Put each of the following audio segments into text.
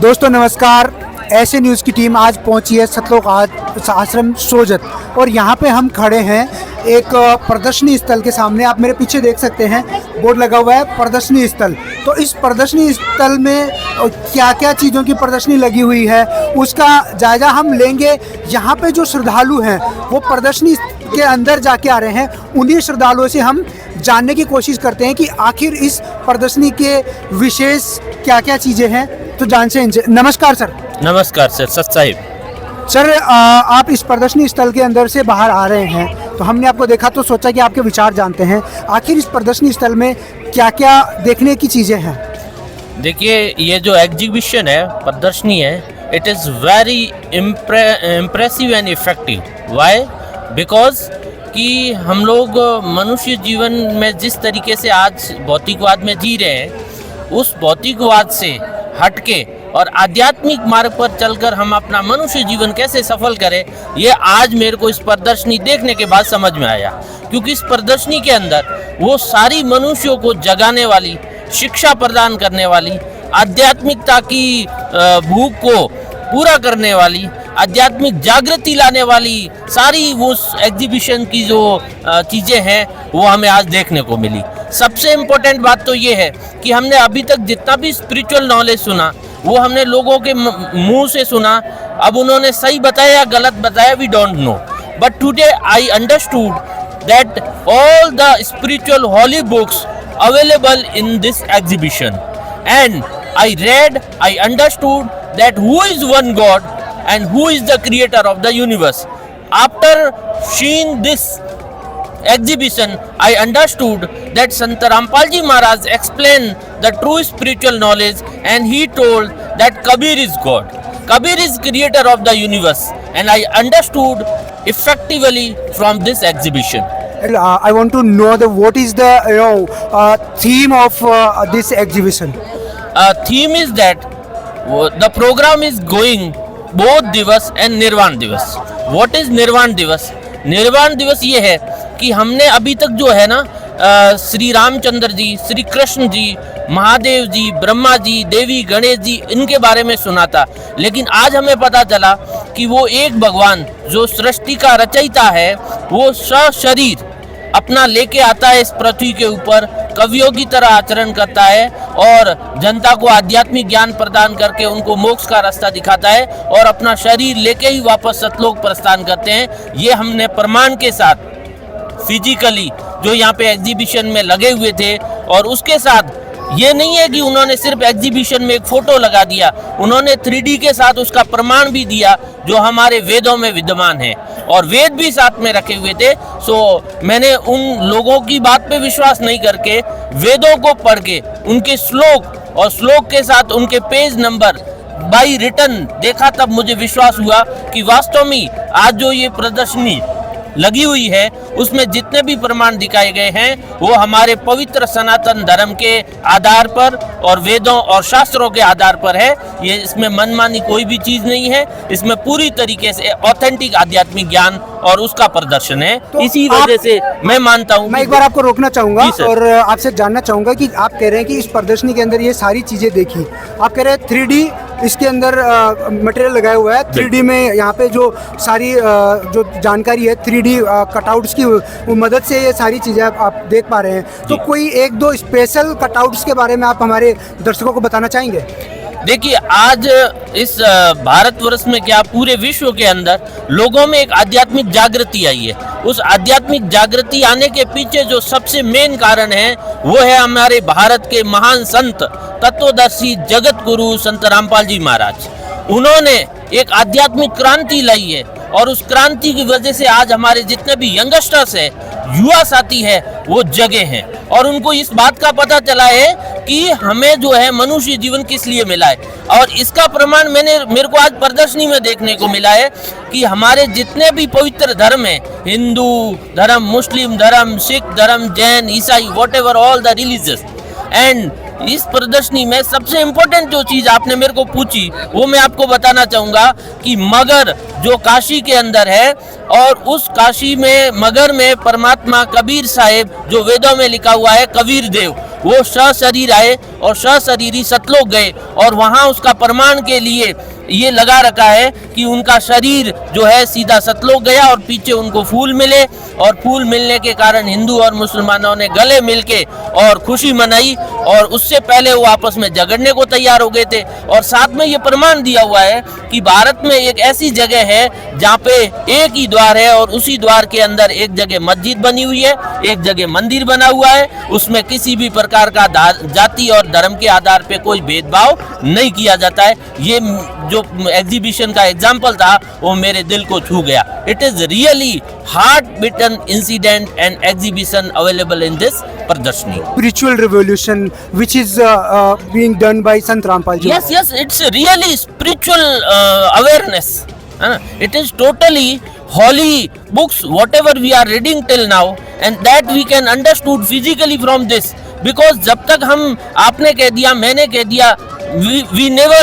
दोस्तों नमस्कार। ऐसे न्यूज़ की टीम आज पहुंची है सतलोक आश्रम सोजत और यहाँ पे हम खड़े हैं एक प्रदर्शनी स्थल के सामने। आप मेरे पीछे देख सकते हैं बोर्ड लगा हुआ है प्रदर्शनी स्थल। तो इस प्रदर्शनी स्थल में क्या क्या चीज़ों की प्रदर्शनी लगी हुई है उसका जायज़ा हम लेंगे। यहाँ पे जो श्रद्धालु हैं वो प्रदर्शनी के अंदर जाके आ रहे हैं, उन्हीं श्रद्धालुओं से हम जानने की कोशिश करते हैं कि आखिर इस प्रदर्शनी के विशेष क्या क्या चीज़ें हैं। तो जान से नमस्कार सर। नमस्कार सर, सत साहिब। सर आप इस प्रदर्शनी स्थल के अंदर से बाहर आ रहे हैं तो हमने आपको देखा तो सोचा कि आपके विचार जानते हैं। आखिर इस प्रदर्शनी स्थल में क्या क्या देखने की चीज़ें हैं? देखिए, ये जो एग्जीबिशन है, प्रदर्शनी है, it is very impressive and effective. Why? Because कि हम लोग मनुष्य जीवन में जिस तरीके से आज भौतिकवाद में जी रहे हैं, उस भौतिकवाद से हटके और आध्यात्मिक मार्ग पर चलकर हम अपना मनुष्य जीवन कैसे सफल करें, ये आज मेरे को इस प्रदर्शनी देखने के बाद समझ में आया। क्योंकि इस प्रदर्शनी के अंदर वो सारी मनुष्यों को जगाने वाली, शिक्षा प्रदान करने वाली, आध्यात्मिकता की भूख को पूरा करने वाली, आध्यात्मिक जागृति लाने वाली सारी वो एग्जीबिशन की जो चीज़ें हैं वो हमें आज देखने को मिली। सबसे इम्पोर्टेंट बात तो ये है कि हमने अभी तक जितना भी स्पिरिचुअल नॉलेज सुना वो हमने लोगों के मुंह से सुना। अब उन्होंने सही बताया या गलत बताया, we don't know, but today I understood that all the spiritual holy books available in this exhibition and I read, I understood that who is one God and who is the creator of the universe. After seeing this exhibition, I understood that Sant Rampal Ji Maharaj explained the true spiritual knowledge and he told that Kabir is God. Kabir is creator of the universe and I understood effectively from this exhibition. I want to know what is the theme of this exhibition. Theme is that the program is going बोध दिवस and निर्वाण दिवस। What is निर्वाण दिवस? निर्वाण दिवस ये है कि हमने अभी तक जो है ना श्री रामचंद्र जी, श्री कृष्ण जी, महादेव जी, ब्रह्मा जी, देवी गणेश जी, इनके बारे में सुना था। लेकिन आज हमें पता चला कि वो एक भगवान जो सृष्टि का रचयिता है वो सशरीर अपना लेके आता है इस पृथ्वी के ऊपर, कवियों की तरह आचरण करता है और जनता को आध्यात्मिक ज्ञान प्रदान करके उनको मोक्ष का रास्ता दिखाता है और अपना शरीर लेके ही वापस सतलोक प्रस्थान करते हैं। ये हमने प्रमाण के साथ फिजिकली जो यहाँ पे एग्जीबिशन में लगे हुए थे, और उसके साथ ये नहीं है कि उन्होंने सिर्फ एग्जीबिशन में एक फ़ोटो लगा दिया, उन्होंने 3D के साथ उसका प्रमाण भी दिया जो हमारे वेदों में विद्यमान है, और वेद भी साथ में रखे हुए थे। सो मैंने उन लोगों की बात पे विश्वास नहीं करके वेदों को पढ़ के उनके श्लोक और श्लोक के साथ उनके पेज नंबर बाई रिटन देखा, तब मुझे विश्वास हुआ कि वास्तव में आज जो ये प्रदर्शनी लगी हुई है उसमें जितने भी प्रमाण दिखाए गए हैं वो हमारे पवित्र सनातन धर्म के आधार पर और वेदों और शास्त्रों के आधार पर है। ये इसमें मनमानी कोई भी चीज़ नहीं है, इसमें पूरी तरीके से ऑथेंटिक आध्यात्मिक ज्ञान और उसका प्रदर्शन है। तो इसी वजह से मैं मानता हूँ। मैं एक बार आपको रोकना चाहूँगा और आपसे जानना चाहूँगा कि आप कह रहे हैं कि इस प्रदर्शनी के अंदर ये सारी चीज़ें देखी, आप कह रहे हैं 3D इसके अंदर मटेरियल लगाया हुआ है, 3D में यहाँ पे जो सारी जो जानकारी है 3D कटआउट्स की मदद से ये सारी चीज़ें आप देख पा रहे हैं। तो कोई एक दो स्पेशल कटआउट्स के बारे में आप हमारे दर्शकों को बताना चाहेंगे? देखिए, आज इस भारतवर्ष में क्या पूरे विश्व के अंदर लोगों में एक आध्यात्मिक जागृति आई है। उस आध्यात्मिक जागृति आने के पीछे जो सबसे मेन कारण है वो है हमारे भारत के महान संत तत्वदर्शी जगत गुरु संत रामपाल जी महाराज। उन्होंने एक आध्यात्मिक क्रांति लाई है और उस क्रांति की वजह से आज हमारे जितने भी यंगस्टर्स है, युवा साथी है, वो जगे हैं और उनको इस बात का पता चला है कि हमें जो है मनुष्य जीवन किस लिए मिला है। और इसका प्रमाण मेरे को आज प्रदर्शनी में देखने को मिला है कि हमारे जितने भी पवित्र धर्म हैं, हिंदू धर्म, मुस्लिम धर्म, सिख धर्म, जैन, ईसाई, whatever all the religious, and इस प्रदर्शनी में सबसे इम्पोर्टेंट जो चीज़ आपने मेरे को पूछी वो मैं आपको बताना चाहूँगा कि मगर जो काशी के अंदर है और उस काशी में मगर में परमात्मा कबीर साहिब जो वेदों में लिखा हुआ है कबीर देव, वो सशरीर आए और सशरीरी सतलोक गए और वहाँ उसका प्रमाण के लिए ये लगा रखा है कि उनका शरीर जो है सीधा सतलोक गया और पीछे उनको फूल मिले, और फूल मिलने के कारण हिंदू और मुसलमानों ने गले मिलके और खुशी मनाई, और उससे पहले वो आपस में झगड़ने को तैयार हो गए थे। और साथ में ये प्रमाण दिया हुआ है कि भारत में एक ऐसी जगह है जहाँ पे एक ही द्वार है और उसी द्वार के अंदर एक जगह मस्जिद बनी हुई है, एक जगह मंदिर बना हुआ है, उसमें किसी भी प्रकार का जाति और धर्म के आधार पे कोई भेदभाव नहीं किया जाता है। ये जो एग्जीबिशन का एग्जाम्पल था वो मेरे दिल को छू गया। It is really heart bitten incident and exhibition available in this प्रदर्शनी। Spiritual revolution which is being done by Sant Rampal ji. Yes, it's really spiritual awareness. It is totally holy books, whatever we are reading till now, and that we can understood physically from this. Because जब तक हम आपने कह दिया मैंने कह दिया, we never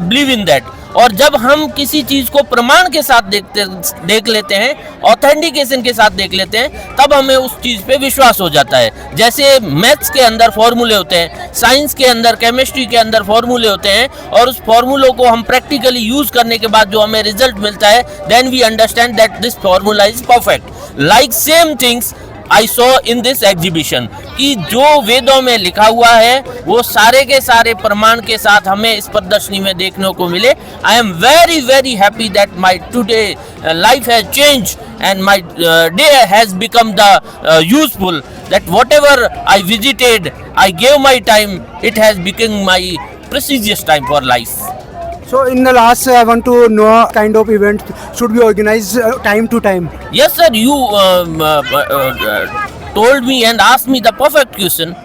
believe in that. और जब हम किसी चीज को प्रमाण के साथ देख लेते हैं, ऑथेंटिकेशन के साथ देख लेते हैं, तब हमें उस चीज पे विश्वास हो जाता है। जैसे मैथ्स के अंदर फॉर्मूले होते हैं, साइंस के अंदर, केमिस्ट्री के अंदर फॉर्मूले होते हैं, और उस फॉर्मूलों को हम प्रैक्टिकली यूज करने के बाद जो हमें रिजल्ट मिलता है, then we understand that this formula is perfect. Like same things I saw in this exhibition, कि जो वेदों में लिखा हुआ है वो सारे के सारे प्रमाण के साथ हमें इस प्रदर्शनी में देखने को मिले। I am very very happy that my today life has change and my day has become the useful, that what ever I visited I gave my time, it has become my precious time for life. So in the last I want to know kind of event should be organized time to time. Yes sir, you told me and asked me the perfect question.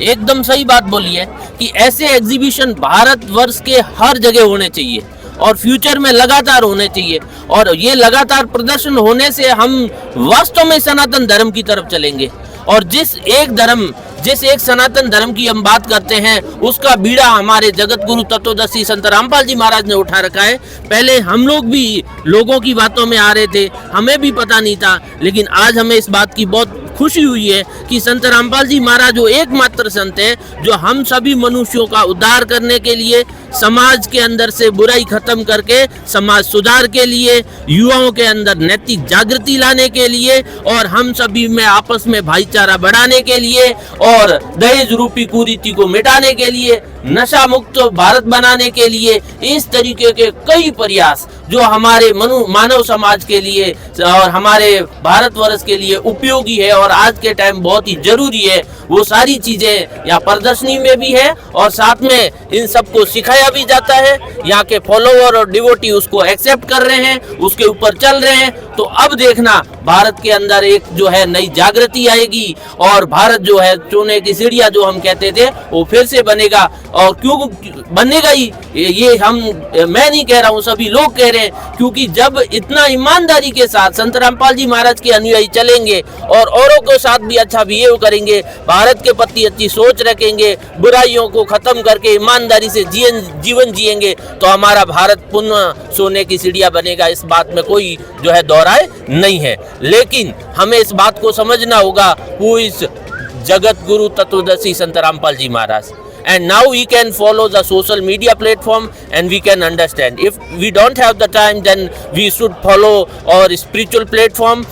एकदम सही बात बोली है कि ऐसे exhibition Bharat वर्ष के हर जगह होने चाहिए और फ्यूचर में लगातार होने चाहिए, और ये लगातार प्रदर्शन होने से हम वास्तव में सनातन धर्म की तरफ चलेंगे। और जिस एक सनातन धर्म की हम बात करते हैं, उसका बीड़ा हमारे जगत गुरु तत्वदर्शी संत रामपाल जी महाराज ने उठा रखा है। पहले हम लोग भी लोगों की बातों में आ रहे थे, हमें भी पता नहीं था, लेकिन आज हमें इस बात की बहुत खुशी हुई है कि संत रामपाल जी महाराज जो एकमात्र संत हैं जो हम सभी मनुष्यों का उद्धार करने के लिए, समाज के अंदर से बुराई खत्म करके समाज सुधार के लिए, युवाओं के अंदर नैतिक जागृति लाने के लिए, और हम सभी में आपस में भाईचारा बढ़ाने के लिए, और दहेज रूपी कुरीति को मिटाने के लिए, नशा मुक्त भारत बनाने के लिए, इस तरीके के कई प्रयास जो हमारे मानव समाज के लिए और हमारे भारतवर्ष के लिए उपयोगी है और आज के टाइम बहुत ही जरूरी है, वो सारी चीजें यहाँ प्रदर्शनी में भी है और साथ में इन सबको सिखाया भी जाता है। यहाँ के फॉलोवर और डिवोटी उसको एक्सेप्ट कर रहे हैं, उसके ऊपर चल रहे हैं। तो अब देखना भारत के अंदर एक जो है नई जागृति आएगी और भारत जो है सोने की सीढ़ियां जो हम कहते थे वो फिर से बनेगा। और क्यों बनेगा ही, ये मैं नहीं कह रहा हूँ, सभी लोग कह रहे हैं, क्योंकि जब इतना ईमानदारी के साथ संत रामपाल जी महाराज के अनुयायी चलेंगे और औरों के साथ भी अच्छा बिहेव करेंगे, भारत के प्रति अच्छी सोच रखेंगे, बुराइयों को खत्म करके ईमानदारी से जीवन जिएंगे, तो हमारा भारत पुनः सोने की सीढ़ियां बनेगा। इस बात में कोई जो है दोहराए नहीं है, लेकिन हमें इस बात को समझना होगा हु इज जगत गुरु तत्वदर्शी संत रामपाल जी महाराज। And now we can follow the social media platform and we can understand. If we don't have the time, then we should follow our spiritual platform,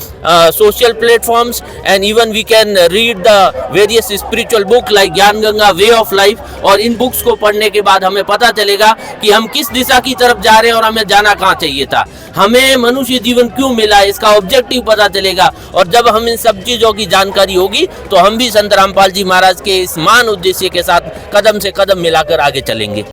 social platforms, and even we can read the various spiritual book like ज्ञान Ganga, Way of Life। और इन books को पढ़ने के बाद हमें पता चलेगा कि हम किस दिशा की तरफ जा रहे हैं और हमें जाना कहाँ चाहिए था, हमें मनुष्य जीवन क्यों मिला, इसका ऑब्जेक्टिव पता चलेगा। और जब हम इन सब चीज़ों की जानकारी होगी तो हम भी संत रामपाल जी महाराज के इस महान उद्देश्य के साथ कदम से कदम मिलाकर आगे चलेंगे।